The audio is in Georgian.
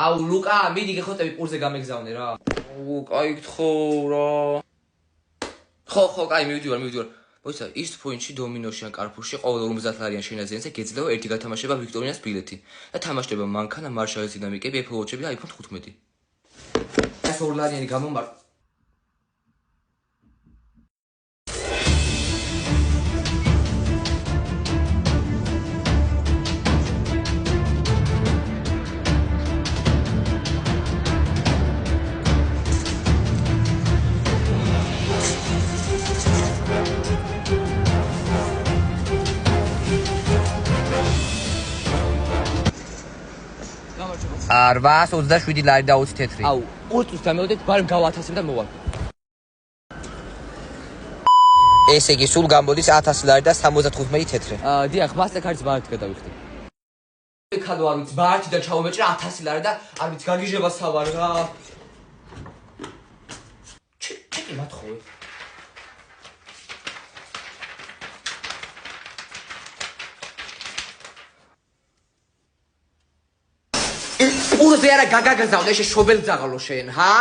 აუ ლუკა, მიდი გეხოტები პურზე გამეგზავნე რა. კაი გითხო რა. ხო, კაი მივიდივარ. მოიცა, ის პოინტში დომინოში ან კარფურში ყოველ 50 ლარიან შენაზიანზე გეძლევა ერთი გათამაშება ვიქტორინას ბილეთი და თამაშდება მანქანა მარშალის დინამიკები Apple Watch-ები და iPhone 15. ეს 2 ლარიანი გამომარ. Arvas 27 ლარი და 20 თეთრი. აუ, 2 წუთს დამეოდეთ, ბარემ გავა 1000 და მოვალ. ესე იგი, სულ გამოდის 1000 ლარი და 75 თეთრი. დიახ, მასტერკარდის ბარათი გადავიხდი. ხალო არ ვიცი, ბარათიდან ჩავუმეჭრა 1000 ლარი და არ ვიცი, გაგიჟება სავარ რა. ჩეკი მათხოვე. პურზე არა გაგაგზავნე შე შობელ ძაღლო შენ, ჰა?